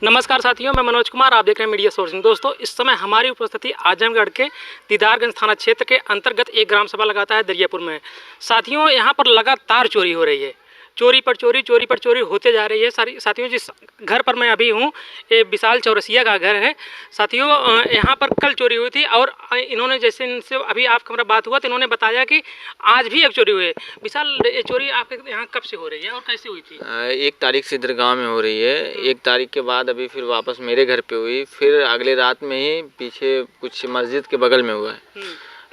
नमस्कार साथियों, मैं मनोज कुमार। आप देख रहे हैं मीडिया सोर्सिंग। दोस्तों, इस समय हमारी उपस्थिति आजमगढ़ के दीदारगंज थाना क्षेत्र के अंतर्गत एक ग्राम सभा लगाता है दरियापुर में। साथियों, यहाँ पर लगातार चोरी हो रही है। चोरी पर चोरी होते जा रही है। साथियों, जिस घर पर मैं अभी हूँ, ये विशाल चौरसिया का घर है। साथियों, यहाँ पर कल चोरी हुई थी और इन्होंने जैसे इनसे अभी आपका हमारा बात हुआ तो इन्होंने बताया कि आज भी एक चोरी हुई है। विशाल, ये चोरी आपके यहाँ कब से हो रही है और कैसे हुई थी? 1 तारीख से इधर गाँव में हो रही है। 1 तारीख के बाद अभी फिर वापस मेरे घर पे हुई, फिर अगले रात में ही पीछे कुछ मस्जिद के बगल में हुआ है।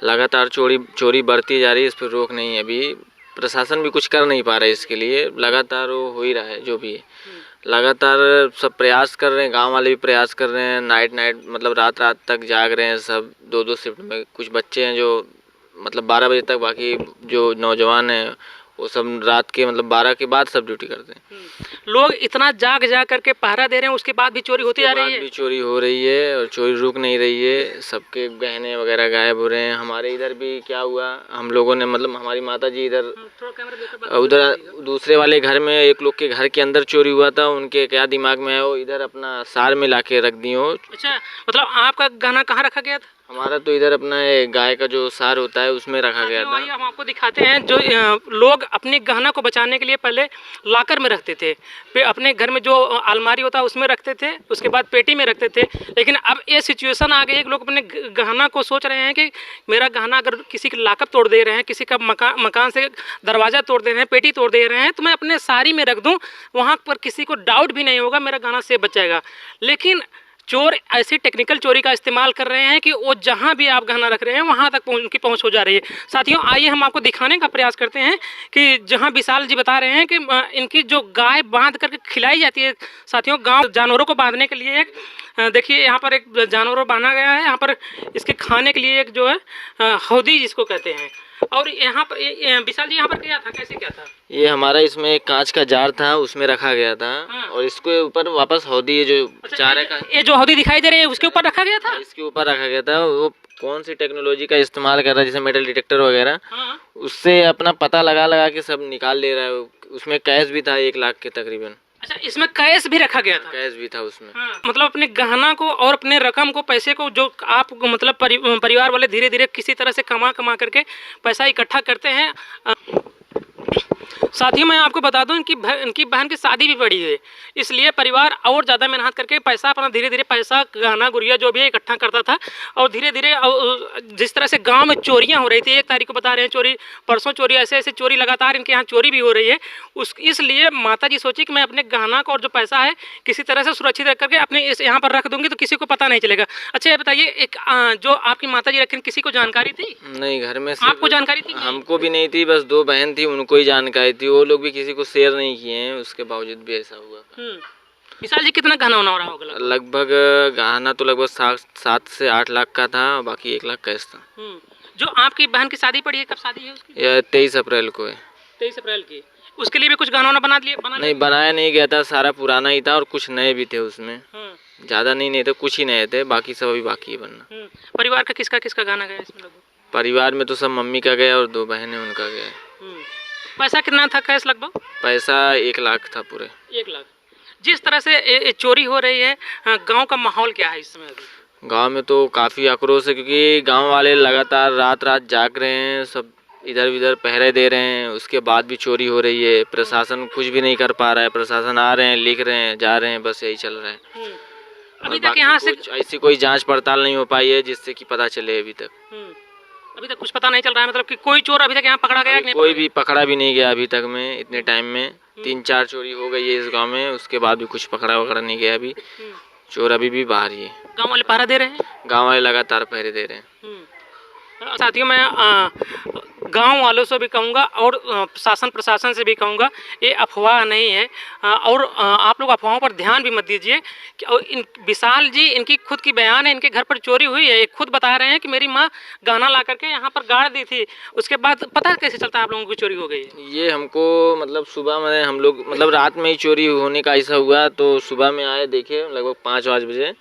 लगातार चोरी बढ़ती जा रही है, इस पर रोक नहीं है। अभी प्रशासन भी कुछ कर नहीं पा रहा है इसके लिए। लगातार वो हो ही रहा है जो भी है। लगातार सब प्रयास कर रहे हैं, गांव वाले भी प्रयास कर रहे हैं। नाइट मतलब रात तक जाग रहे हैं सब, 2-2 शिफ्ट में। कुछ बच्चे हैं जो मतलब 12 बजे तक, बाकी जो नौजवान हैं वो सब रात के मतलब 12 के बाद सब ड्यूटी करते हैं। लोग इतना जाग करके पहरा दे रहे हैं, उसके बाद भी चोरी होती जा रही है। भी चोरी हो रही है और चोरी रुक नहीं रही है। सबके गहने वगैरह गायब हो रहे हैं। हमारे इधर भी क्या हुआ, हम लोगों ने मतलब हमारी माता जी इधर उधर दूसरे वाले घर में एक लोग के घर के अंदर चोरी हुआ था। उनके क्या दिमाग में है, वो इधर अपना सार में ला के रख दी हो। अच्छा, मतलब आपका गहना कहाँ रखा गया था? हमारा तो इधर अपना गाय का जो सार होता है उसमें रखा गया था। हम आपको दिखाते हैं जो लोग अपने गहना को बचाने के लिए पहले लाकर में रखते थे, फिर अपने घर में जो अलमारी होता है उसमें रखते थे, उसके बाद पेटी में रखते थे। लेकिन अब ये सिचुएशन आ गई है कि लोग अपने गहना को सोच रहे हैं कि मेरा गहना अगर किसी की लाकअप तोड़ दे रहे हैं, किसी का मकान से दरवाज़ा तोड़ दे रहे हैं, पेटी तोड़ दे रहे हैं, तो मैं अपने साड़ी में रख दूँ, वहाँ पर किसी को डाउट भी नहीं होगा, मेरा गहना सेफ बच जाएगा। लेकिन चोर ऐसी टेक्निकल चोरी का इस्तेमाल कर रहे हैं कि वो जहां भी आप गहना रख रहे हैं वहां तक उनकी पहुंच हो जा रही है। साथियों, आइए हम आपको दिखाने का प्रयास करते हैं कि जहां विशाल जी बता रहे हैं कि इनकी जो गाय बांध करके खिलाई जाती है। साथियों, गांव जानवरों को बांधने के लिए एक देखिए यहाँ पर एक जानवर बांधा गया है। यहाँ पर इसके खाने के लिए एक जो है हौदी जिसको कहते हैं। और यहाँ पर विशाल जी, यहाँ पर क्या था, कैसे क्या था? ये हमारा इसमें एक कांच का जार था, उसमें रखा गया था। हाँ। और इसके ऊपर वापस हौदी, ये जो चारे का ये जो हौदी दिखाई दे रही है उसके ऊपर रखा गया था। इसके ऊपर रखा गया था। वो कौन सी टेक्नोलॉजी का इस्तेमाल कर रहा है, जैसे मेटल डिटेक्टर वगैरह, उससे अपना पता लगा के सब निकाल ले रहा है। उसमें कैश भी था 1 लाख के तकरीबन। अच्छा, इसमें कैश भी रखा गया था? कैश भी था उसमें। मतलब अपने गहना को और अपने रकम को, पैसे को, जो आप मतलब परिवार वाले धीरे धीरे किसी तरह से कमा करके पैसा इकट्ठा करते हैं। साथियों, मैं आपको बता दूं, इनकी बहन की शादी भी पड़ी है, इसलिए परिवार और ज़्यादा मेहनत करके पैसा अपना धीरे धीरे पैसा गहना गुड़िया जो भी है इकट्ठा करता था। और धीरे धीरे जिस तरह से गांव में चोरियां हो रही थी, 1 तारीख को बता रहे हैं चोरी, परसों चोरी, ऐसे चोरी लगातार इनके यहाँ चोरी भी हो रही है। इसलिए माता जी सोची कि मैं अपने गहना को और जो पैसा है किसी तरह से सुरक्षित रख करके अपने इस यहाँ पर रख दूंगी तो किसी को पता नहीं चलेगा। अच्छा, ये बताइए, एक जो आपकी माता जी रखी, किसी को जानकारी थी? नहीं, घर में आपको जानकारी थी? हमको भी नहीं थी, बस 2 बहन थी, उनको ही जानकारी थी। वो लोग भी किसी को शेयर नहीं किए हैं, उसके बावजूद भी ऐसा हुआ। विशाल जी, कितना गहना होना हो रहा होगा? लगभग गहना तो लगभग 7 से 8 लाख का था, बाकी 1 लाख कैश था। जो आपकी बहन की शादी पड़ी है, कब शादी है उसकी? यह 23 अप्रैल को है। 23 अप्रैल की। उसके लिए भी कुछ गाना बना लिया? नहीं, बनाया नहीं गया था, सारा पुराना ही था और कुछ नए भी थे उसमें। ज़्यादा नहीं थे, कुछ ही नए थे, बाकी सब अभी बाकी है बनना। परिवार का किसका गाना गया इसमें लगभग? परिवार में तो सब मम्मी का गया और 2 बहन है उनका गया। पैसा कितना था कैश लगभग? पैसा 1 लाख था पूरे। 1 लाख। जिस तरह से चोरी हो रही है, गांव का माहौल क्या है इस समय अभी? गांव में तो काफ़ी आक्रोश है, क्योंकि गांव वाले लगातार रात जाग रहे हैं, सब इधर उधर पहरे दे रहे हैं, उसके बाद भी चोरी हो रही है। प्रशासन कुछ भी नहीं कर पा रहा है। प्रशासन आ रहे हैं, लिख रहे हैं, जा रहे हैं, बस यही चल रहा है। अभी तक यहाँ से ऐसी कोई जांच पड़ताल नहीं हो पाई है जिससे कि पता चले। अभी तक कुछ पता नहीं चल रहा है, मतलब कि कोई चोर अभी तक यहाँ पकड़ा गया नहीं? कोई भी पकड़ा भी नहीं गया अभी तक में। इतने टाइम में 3-4 चोरी हो गई है इस गांव में, उसके बाद भी कुछ पकड़ा नहीं गया अभी। चोर अभी भी बाहर ही है। गांव वाले पहरा दे रहे हैं? गांव वाले लगातार पहरे दे रहे हैं। साथियों, मैं गांव वालों से भी कहूँगा और शासन प्रशासन से भी कहूँगा, ये अफवाह नहीं है। और आप लोग अफवाहों पर ध्यान भी मत दीजिए। और विशाल जी, इनकी खुद की बयान है, इनके घर पर चोरी हुई है। ये खुद बता रहे हैं कि मेरी माँ गहना ला करके यहाँ पर गाड़ दी थी। उसके बाद पता कैसे चलता है आप लोगों की चोरी हो गई है? ये हमको मतलब सुबह में हम लोग मतलब रात में ही चोरी होने का ऐसा हुआ, तो सुबह में आए, देखे लगभग 5-5 बजे,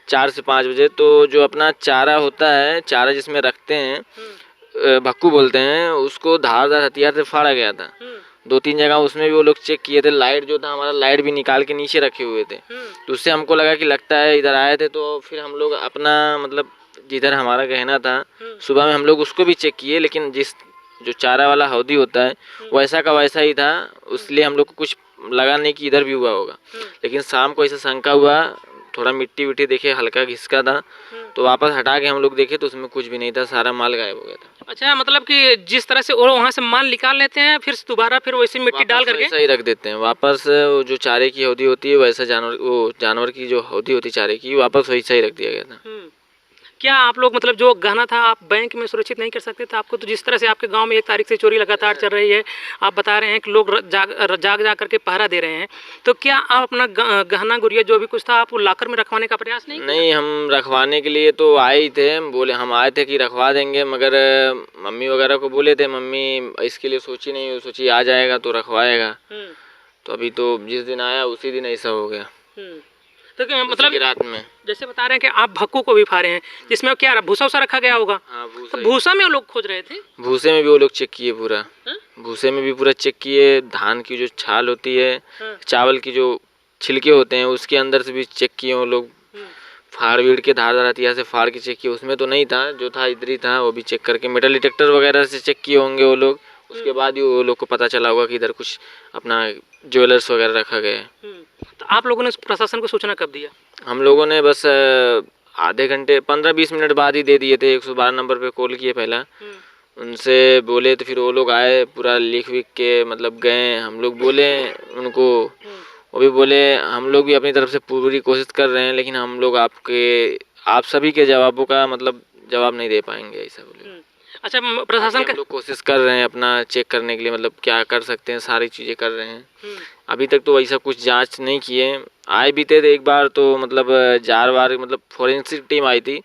4 से 5 बजे। तो जो अपना चारा होता है, चारा जिसमें रखते हैं, भक्कू बोलते हैं उसको, धारदार हथियार से फाड़ा गया था। 2-3 जगह उसमें भी वो लोग चेक किए थे। लाइट जो था हमारा, लाइट भी निकाल के नीचे रखे हुए थे। तो उससे हमको लगा कि लगता है इधर आए थे। तो फिर हम लोग अपना मतलब जिधर हमारा गहना था, सुबह में हम लोग उसको भी चेक किए, लेकिन जिस जो चारा वाला हौदी होता है वैसा का वैसा ही था। इसलिए हम लोग को कुछ लगा नहीं कि इधर भी हुआ होगा। लेकिन शाम को ऐसा शंका हुआ, थोड़ा मिट्टी विट्टी देखे, हल्का घिसका था, तो वापस हटा के हम लोग देखे तो उसमें कुछ भी नहीं था, सारा माल गायब हो गया था। अच्छा, मतलब कि जिस तरह से वो वहाँ से माल निकाल लेते हैं, फिर दोबारा फिर वैसी मिट्टी डाल करके वैसा ही रख देते हैं वापस। वो जो चारे की हौदी होती है वैसा जानवर की जो हौदी होती है चारे की, वापस वैसा ही रख दिया गया था। क्या आप लोग मतलब जो गहना था आप बैंक में सुरक्षित नहीं कर सकते थे? आपको तो जिस तरह से आपके गांव में 1 तारीख से चोरी लगातार चल रही है, आप बता रहे हैं कि लोग जाग करके पहरा दे रहे हैं, तो क्या आप अपना गहना गुड़िया जो भी कुछ था आप लॉकर में रखवाने का प्रयास नहीं किया? नहीं, हम रखवाने के लिए तो आए ही थे, बोले हम आए थे कि रखवा देंगे, मगर मम्मी वगैरह को बोले थे, मम्मी इसके लिए सोची नहीं, सोची आ जाएगा तो रखवाएगा। तो अभी तो जिस दिन आया उसी दिन ऐसा हो गया। तो मतलब रात में जैसे बता रहे हैं कि आप भक्कू को भी फाड़े हैं, जिसमें क्या भूसा उसा रखा गया होगा? हाँ, तो भूसा में वो लोग खोज रहे थे? भूसे में भी वो लोग चेक किए पूरा। भूसे में भी पूरा चेक किए। धान की जो छाल होती है, चावल की जो छिलके होते हैं, उसके अंदर से भी चेक किए वो लोग। फाड़ वीड़ के धार हथियार से फाड़ के चेक किए, उसमें तो नहीं था, जो था इधर ही था, वो भी चेक करके मेटल डिटेक्टर वगैरह से चेक किए होंगे वो लोग। उसके बाद ही वो लोग को पता चला होगा कि इधर कुछ अपना ज्वेलर्स वगैरह रखा गया है। तो आप लोगों ने प्रशासन को सूचना कब दिया? हम लोगों ने बस आधे घंटे 15-20 मिनट बाद ही दे दिए थे। 112 नंबर पे कॉल किए पहला, उनसे बोले तो फिर वो लोग आए, पूरा लिख विख के मतलब गए। हम लोग बोले उनको, वो भी बोले हम लोग भी अपनी तरफ से पूरी कोशिश कर रहे हैं, लेकिन हम लोग आप सभी के जवाबों का मतलब जवाब नहीं दे पाएंगे, ऐसा बोले। अच्छा, प्रशासन का लोग कोशिश कर रहे हैं अपना चेक करने के लिए, मतलब क्या कर सकते हैं, सारी चीज़ें कर रहे हैं। अभी तक तो ऐसा कुछ जांच नहीं किए। आए भी थे एक बार तो मतलब जार वार मतलब फोरेंसिक टीम आई थी,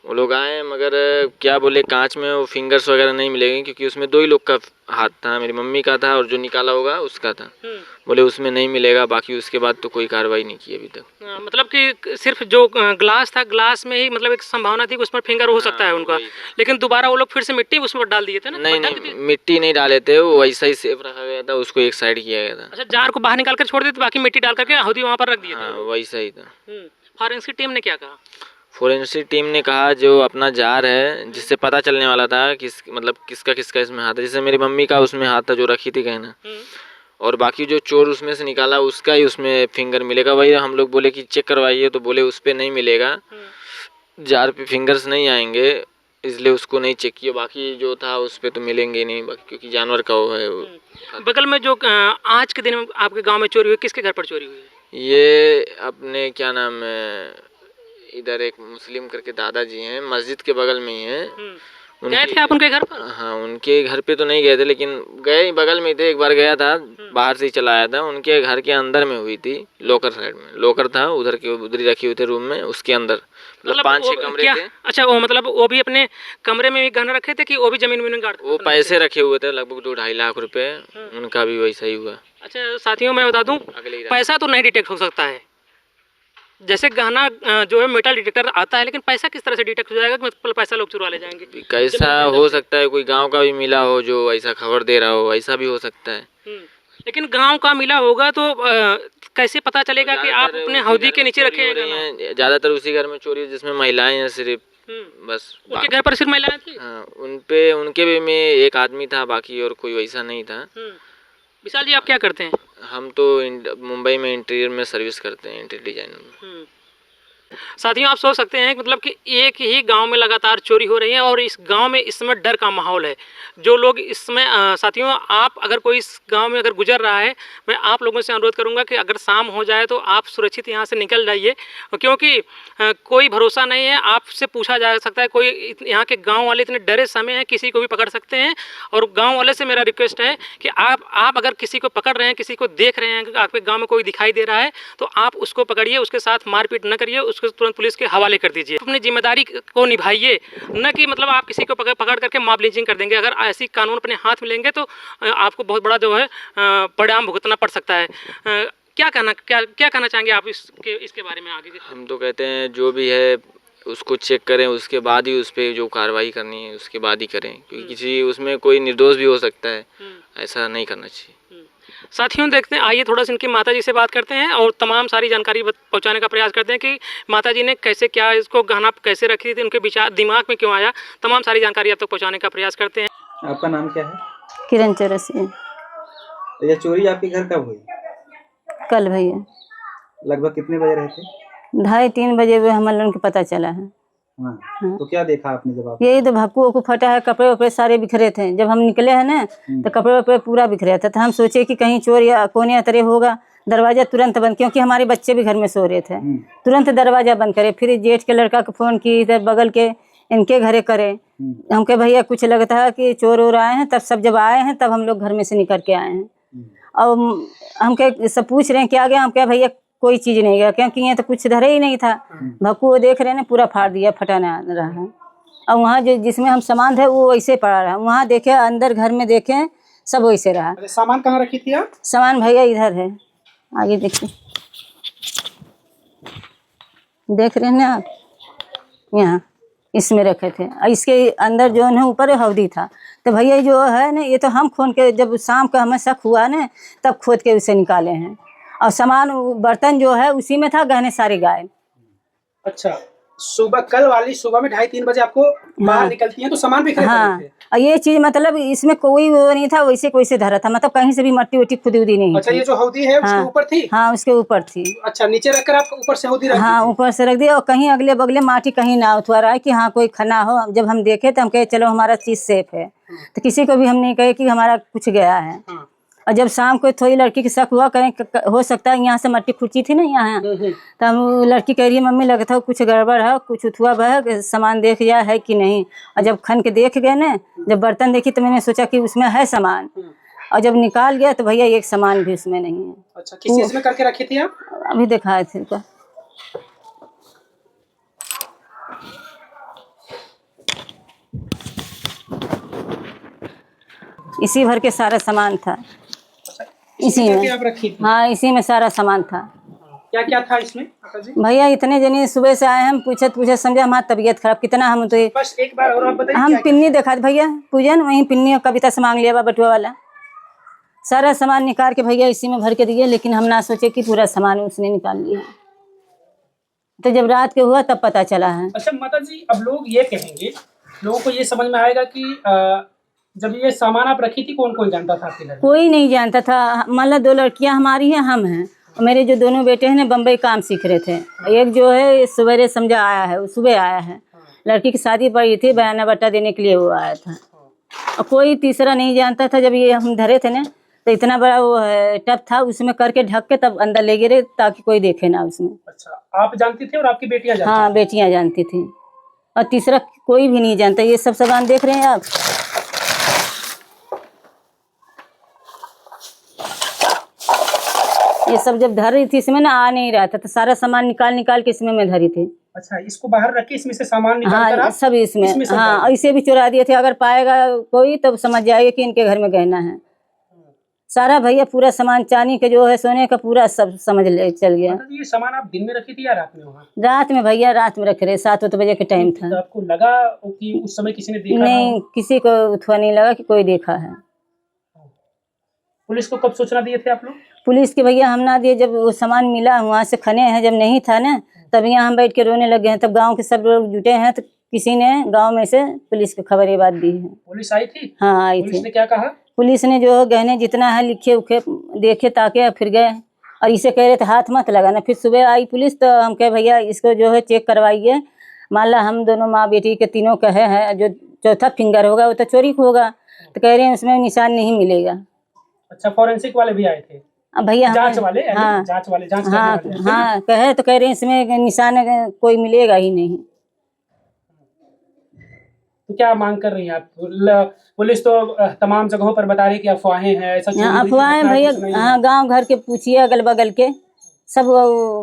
वो लोग आए, मगर क्या बोले कांच में वो फिंगर्स वगैरह नहीं मिलेंगे, क्योंकि उसमें 2 ही लोग का हाथ था, मेरी मम्मी का था और जो निकाला होगा उसका था। बोले उसमें नहीं मिलेगा। बाकी उसके बाद तो कोई कार्रवाई नहीं की अभी तक। मतलब कि सिर्फ जो ग्लास था, ग्लास में ही मतलब एक संभावना थी कि उसमें फिंगर हो सकता है उनका, लेकिन दोबारा वो लोग फिर से मिट्टी उसमें डाल दिए थे ना? नहीं, मिट्टी नहीं डाले थे, वो वैसा ही सेफ रखा गया था, उसको एक साइड किया गया था। अच्छा, जार को बाहर निकाल कर छोड़ देते, बाकी मिट्टी डाल करके हौदी वहाँ पर रख दिए थे? वैसा ही था। फॉरेंसिक टीम ने क्या कहा? फोरेंसिक टीम ने कहा जो अपना जार है, जिससे पता चलने वाला था मतलब किसका इसमें हाथ है, जैसे मेरी मम्मी का उसमें हाथ था जो रखी थी गहना, और बाकी जो चोर उसमें से निकाला उसका ही उसमें फिंगर मिलेगा। वही हम लोग बोले कि चेक करवाइए, तो बोले उस पर नहीं मिलेगा, जार पे फिंगर्स नहीं आएंगे, इसलिए उसको नहीं चेक किया। बाकी जो था उस पर तो मिलेंगे नहीं, क्योंकि जानवर का वो है। बगल में जो आज के दिन आपके गाँव में चोरी हुई, किसके घर पर चोरी हुई? ये अपने क्या नाम है, इधर एक मुस्लिम करके दादाजी हैं, मस्जिद के बगल में ही हैं। गए थे आप उनके घर पर? हाँ, उनके घर पे तो नहीं गए थे, लेकिन गए बगल में थे। एक बार गया था, बाहर से ही चला आया था। उनके घर के अंदर में हुई थी, लोकर साइड में लोकर था, उधर ही रखी हुई थे रूम में, उसके अंदर मतलब 5-6 कमरे थे। अच्छा, वो मतलब वो भी अपने कमरे में भी गहना रखे थे कि वो भी जमीन में गाड़? वो पैसे रखे हुए थे लगभग 2-2.5 लाख रुपए, उनका भी वैसा ही हुआ। अच्छा साथियों, मैं बता दूं, पैसा तो नहीं डिटेक्ट हो सकता है, जैसे गहना जो है मेटल डिटेक्टर आता है, लेकिन पैसा किस तरह से डिटेक्ट हो जाएगा कि मतलब पैसा लोग चुरा ले जाएंगे? कैसा हो सकता है, कोई गांव का भी मिला हो जो ऐसा खबर दे रहा हो, ऐसा भी हो सकता है। लेकिन गांव का मिला होगा तो कैसे पता चलेगा कि आप अपने हौदी के नीचे रखे हैं? ज़्यादातर उसी घर में चोरी जिसमें महिलाएं हैं सिर्फ, बस। उनके घर पर सिर्फ महिलाएं थी? हाँ, उनके भी में एक आदमी था, बाकी और कोई वैसा नहीं था। विशाल जी, आप क्या करते हैं? हम तो मुंबई में इंटीरियर में सर्विस करते हैं, इंटीरियर डिजाइनर में। साथियों, आप सोच सकते हैं मतलब कि एक ही गांव में लगातार चोरी हो रही है और इस गांव में इस समय डर का माहौल है। जो लोग इसमें साथियों, आप अगर कोई इस गांव में अगर गुजर रहा है, मैं आप लोगों से अनुरोध करूंगा कि अगर शाम हो जाए तो आप सुरक्षित यहां से निकल जाइए, क्योंकि कोई भरोसा नहीं है। आपसे पूछा जा सकता है, कोई यहाँ के गाँव वाले इतने डरे समय हैं, किसी को भी पकड़ सकते हैं। और गाँव वाले से मेरा रिक्वेस्ट है कि आप अगर किसी को पकड़ रहे हैं, किसी को देख रहे हैं, आपके गाँव में कोई दिखाई दे रहा है, तो आप उसको पकड़िए, उसके साथ मारपीट न करिए, उसको तुरंत पुलिस के हवाले कर दीजिए। अपनी जिम्मेदारी को निभाइए, न कि मतलब आप किसी को पकड़ करके मॉब लिंचिंग कर देंगे। अगर ऐसी कानून अपने हाथ में लेंगे तो आपको बहुत बड़ा जो है परिणाम भुगतना पड़ सकता है। क्या कहना चाहेंगे आप इसके बारे में आगे? हम तो कहते हैं जो भी है उसको चेक करें, उसके बाद ही उस पर जो कार्रवाई करनी है उसके बाद ही करें, क्योंकि किसी उसमें कोई निर्दोष भी हो सकता है, ऐसा नहीं करना चाहिए। साथियों देखते हैं, आइए थोड़ा सा इनकी माता जी से बात करते हैं और तमाम सारी जानकारी पहुंचाने का प्रयास करते हैं कि माता जी ने कैसे क्या इसको गहना कैसे रखी थी, उनके विचार दिमाग में क्यों आया। तमाम सारी जानकारी आप तक पहुंचाने का प्रयास करते हैं। आपका नाम क्या है? किरण चौरसिया। तो ये चोरी आपके घर कब हुई? कल भैया लगभग कितने बजे रहे थे? 2:30-3 बजे हुए हमारे लोगों को पता चला है। हाँ। तो क्या देखा आपने जब आप? यही तो भक्कू वक्कू फटा है, कपड़े वपड़े सारे बिखरे थे। जब हम निकले हैं ना तो कपड़े वपड़े पूरा बिखरे था। तो हम सोचे कि कहीं चोर या कोने या तरह होगा। दरवाजा तुरंत बंद, क्योंकि हमारे बच्चे भी घर में सो रहे थे। तुरंत दरवाजा बंद करे, फिर जेठ के लड़का को फोन की, इधर बगल के इनके घरे करे। हमके भैया कुछ लगता है कि चोर वोर आए हैं। तब सब जब आए हैं तब हम लोग घर में से निकल के आए हैं। और हमके सब पूछ रहे हैं क्या गया। हम क्या भैया कोई चीज नहीं गया, क्योंकि ये तो कुछ धरे ही नहीं था। भक्कू वो देख रहे हैं ना, पूरा फाड़ दिया, फटा ना रहा है। और वहाँ जो जिसमें हम सामान थे वो वैसे पड़ा रहा। वहाँ देखे अंदर घर में देखे सब वैसे रहा। सामान कहाँ रखी थी आप? सामान भैया इधर है, आगे देखिए, देख रहे हैं ना आप, यहाँ इसमें रखे थे। और इसके अंदर जो है ऊपर हौदी था। तो भैया जो है ना, ये तो हम खोद के, जब शाम को हमें शक हुआ ना तब खोद के उसे निकाले हैं। और सामान बर्तन जो है उसी में था, गहने सारे गायब। अच्छा, सुबह कल वाली सुबह में 2:30-3 बजे आपको बाहर निकलती हैं तो सामान बिखरे हाँ, पड़े थे। और ये चीज मतलब इसमें कोई वो नहीं था, वैसे कोई से धरा था, मतलब कहीं से भी मट्टी वट्टी खुदी उदी नहीं अच्छा, थी। ये जो हौदी है उसके ऊपर थी? हाँ, उसके ऊपर थी। अच्छा, नीचे रखकर आप ऊपर से हौदी रख दी हाँ, थी? ऊपर से रख दिया। और कहीं अगले बगले माटी कहीं ना उठवा रहा है कि हाँ कोई खना हो। जब हम देखे तो हम कहे चलो हमारा चीज सेफ है। तो किसी को भी हम नहीं कहे कि हमारा कुछ गया है। और जब शाम को थोड़ी लड़की की शक हुआ, कहीं हो सकता है यहाँ से मट्टी खुची थी ना यहाँ, तो हम लड़की कह रही है मम्मी लगता है कुछ गड़बड़ है, कुछ उठुआ है, सामान देख या है कि नहीं। और जब खन के देख गए ना, जब बर्तन देखी तो मैंने सोचा कि उसमें है सामान। और जब निकाल गया तो भैया एक सामान भी उसमें नहीं है। अच्छा, किस चीज में करके रखी थी आप? अभी दिखाए थे का। इसी भर के सारा सामान था, इसी में आप रखी थी? हाँ, इसी में सारा सामान था। क्या क्या था इसमें जी? भैया इतने जने सुबह से आए, हम पूछत समझे हमारी तबीयत खराब कितना। हम तो बस एक बार और आप बताइए। हम पिन्नी देखा भैया, पूजन वहीं पिन्नी और कविता से मांग लिया बटुआ वाला। सारा सामान निकाल के भैया इसी में भर के दिए, लेकिन हम ना सोचे कि पूरा सामान उसने निकाल लिया। तो जब रात के हुआ तब पता चला है। अच्छा माता जी, अब लोग ये कहेंगे, लोगों को ये समझ में आएगा कि जब ये सामान आप रखी थी कौन कौन जानता था आपके घर में? कोई नहीं जानता था। मतलब 2 लड़कियां हमारी हैं, हम हैं, और मेरे जो दोनों बेटे हैं ना बम्बई काम सीख रहे थे। एक जो है सवेरे समझा आया है, सुबह आया है। लड़की की शादी पड़ी थी, बयाना बट्टा देने के लिए वो आया था। और कोई तीसरा नहीं जानता था। जब ये हम धरे थे ना तो इतना बड़ा वो टब था, उसमें करके ढक के तब अंदर ले गिरे ताकि कोई देखे ना उसमें। अच्छा, आप जानती थी और आपकी बेटियां जानती? हाँ, बेटियां जानती थी और तीसरा कोई भी नहीं जानता। ये सब सामान देख रहे हैं आप, ये सब जब धर रही थी इसमें ना आ नहीं रहा था, तो सारा सामान निकाल निकाल के इसमें मैं धरी थी। अच्छा, इसको बाहर रख के इसमें से सामान निकाल कर हाँ, आप सब इसमें सब हाँ, और इसे भी चुरा दिए थे। अगर पाएगा कोई तब समझ जाएगा कि इनके घर में गहना है। सारा भैया पूरा सामान चांदी के जो है, सोने का पूरा सब समझ ले चल गया। मतलब ये सामान आप दिन में रखी थी या रात में? वहाँ रात में भैया, रात में रख रहे, 7 बजे के टाइम था। तो आपको लगा कि उस समय किसी ने देखा? नहीं, किसी को उठवा नहीं लगा कि कोई देखा है। पुलिस को कब सूचना दिए थे आप लोग? पुलिस के भैया हम ना दिए, जब वो सामान मिला वहाँ से खने हैं, जब नहीं था ना तब यहाँ हम बैठ के रोने लगे हैं। तब गांव के सब लोग जुटे हैं, तो किसी ने गांव में से पुलिस को खबर ये बात दी है। पुलिस आई थी? हाँ, आई पुलिस थी। ने क्या कहा? पुलिस ने जो गहने जितना है लिखे उखे देखे ताके फिर गए। और इसे कह रहे थे हाथ मत लगाना। फिर सुबह आई पुलिस तो हम कहे भैया इसको जो है चेक करवाइए। मान ला हम दोनों माँ बेटी के तीनों कहे हैं, जो चौथा फिंगर होगा वो तो चोरी को होगा। तो कह रहे हैं उसमें निशान नहीं मिलेगा। अच्छा, फॉरेंसिक वाले भी आए थे? अब भैया जांच वाले? हाँ, जांच वाले, जांच करने हाँ, वाले? हाँ, कहे तो कह रहे हैं इसमें निशान कोई मिलेगा ही नहीं। तो क्या मांग कर रही हैं आप? पुलिस तो तमाम जगहों पर बता रही कि अफवाहें हैं, ऐसा अफवाहें भैया, हाँ, गांव घर के पूछिए, अगल बगल के सब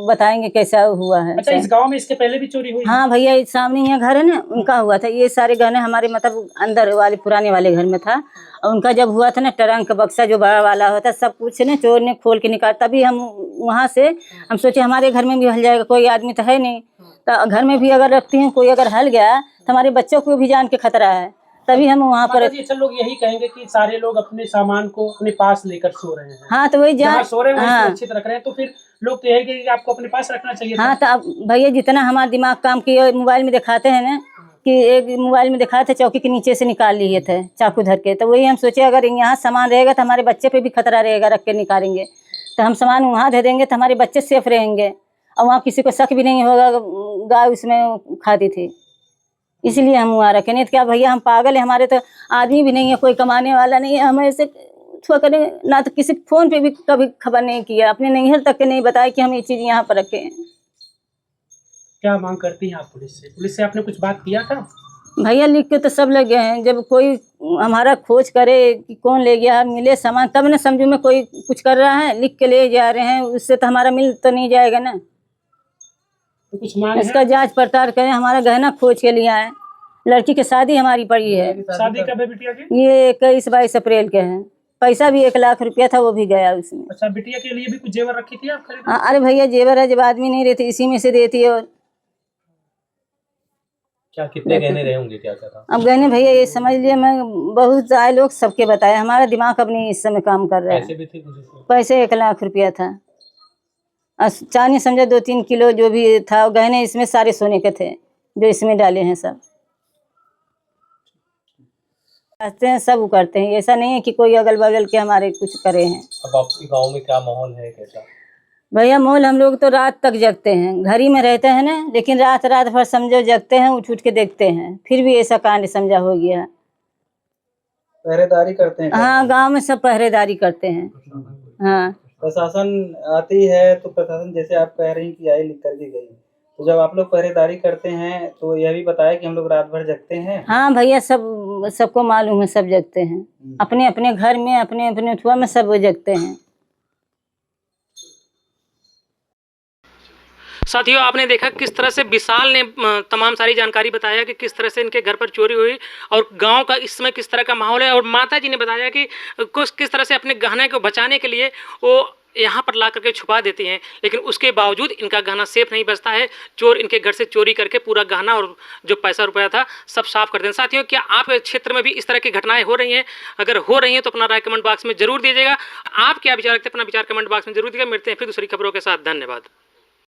बताएंगे कैसा हुआ है। अच्छा, इस गांव में इसके पहले भी चोरी हुई? हाँ भैया, इस सामने यहाँ घर है ना, उनका हुआ था। ये सारे गहने हमारे मतलब अंदर वाले पुराने वाले घर में था। और उनका जब हुआ था ना, ट्रंक बक्सा जो बड़ा वाला होता सब कुछ ना चोर ने खोल के निकाला। तभी हम वहाँ से हम सोचे हमारे घर में भी हल जाएगा, कोई आदमी तो है नहीं, तो घर में भी अगर रखती हूँ, कोई अगर हल गया तो हमारे बच्चों को भी जान के खतरा है। तभी हम वहाँ पर। माताजी, अच्छा, लोग यही कहेंगे कि सारे लोग अपने सामान को अपने पास लेकर सो रहे हैं। हाँ तो वही जहाँ सो रहे हैं वहीं हाँ सुरक्षित रख रहे हैं, तो फिर लोग तो यही कहेंगे कि आपको अपने पास रखना चाहिए था। हाँ तो अब भैया जितना हमारा दिमाग काम किया, मोबाइल में दिखाते हैं ना कि एक मोबाइल में दिखाए थे चौकी के नीचे से निकाल लिए थे चाकू धर के, तो वही हम सोचे अगर यहाँ सामान रहेगा तो हमारे बच्चे पे भी खतरा रहेगा, रख के निकालेंगे तो हम सामान वहाँ दे देंगे तो हमारे बच्चे सेफ रहेंगे और वहाँ किसी को शक भी नहीं होगा गाय उसमें खाती थी, इसलिए हम वहाँ रखे। नहीं तो क्या भैया हम पागल है, हमारे तो आदमी भी नहीं है, कोई कमाने वाला नहीं है, हम ऐसे छुआ करें ना, तो किसी फोन पे भी कभी खबर नहीं किया, अपने नैहर तक के नहीं बताया कि हम ये चीज़ यहाँ पर रखे हैं। क्या मांग करती हैं आप पुलिस से? पुलिस से आपने कुछ बात किया था? भैया लिख के तो सब लग गए हैं, जब कोई हमारा खोज करे कि कौन ले गया, मिले सामान तब ना समझू में कोई कुछ कर रहा है, लिख के ले जा रहे हैं, उससे तो हमारा मिल तो नहीं जाएगा ना। तो कुछ मांग है? इसका जांच पड़ताल करें, हमारा गहना खोज के लिया है, लड़की की शादी हमारी पड़ी है। शादी कब है बिटिया की? ये 21-22 अप्रैल के हैं, पैसा भी 1 लाख रुपया था वो भी गया उसमें। अच्छा, बिटिया के लिए भी कुछ जेवर रखी थी आप खरीद? हाँ, अरे भैया जेवर है, जब आदमी नहीं रहती इसी में से देती है। और क्या कितने गहने रहे होंगे, क्या था? अब गहने भैया ये समझ लिए, मैं बहुत आए लोग सबके बताया, हमारा दिमाग अब नहीं इस समय काम कर रहा है। पैसे भी थे कुछ इसमें? पैसे 1 लाख रुपया था, चांदी समझो 2-3 किलो जो भी था, गहने इसमें सारे सोने के थे जो इसमें डाले हैं सब। करते हैं सब करते हैं, ऐसा नहीं है कि कोई अगल बगल के हमारे कुछ करे हैं। अब आपके गांव में क्या माहौल है, कैसा? भैया माहौल हम लोग तो रात तक जगते हैं, घर ही में रहते हैं ना, लेकिन रात भर समझो जगते हैं, उठ के देखते हैं, फिर भी ऐसा कांड समझा हो गया। पहरेदारी करते हैं? हाँ गांव में सब पहरेदारी करते हैं। हाँ प्रशासन आती है तो प्रशासन जैसे आप कह रही हैं कि आई लिख करके गई, तो जब आप लोग पहरेदारी करते हैं तो यह भी बताया कि हम लोग रात भर जगते हैं? हाँ भैया सबको मालूम है, सब जगते हैं, अपने अपने घर में, अपने अपने उठुआ में सब जगते हैं। साथियों, आपने देखा किस तरह से विशाल ने तमाम सारी जानकारी बताया कि किस तरह से इनके घर पर चोरी हुई और गांव का इस समय किस तरह का माहौल है। और माता जी ने बताया कि किस तरह से अपने गहने को बचाने के लिए वो यहाँ पर ला करके छुपा देती हैं, लेकिन उसके बावजूद इनका गहना सेफ नहीं बचता है। चोर इनके घर से चोरी करके पूरा गहना और जो पैसा रुपया था सब साफ कर दें। साथियों, क्या आपके क्षेत्र में भी इस तरह की घटनाएं हो रही हैं? अगर हो रही हैं तो अपना राय कमेंट बॉक्स में जरूर दीजिएगा। आप क्या विचार रखते हैं, अपना विचार कमेंट बॉक्स में जरूर दीजिएगा। मिलते हैं फिर दूसरी खबरों के साथ। धन्यवाद।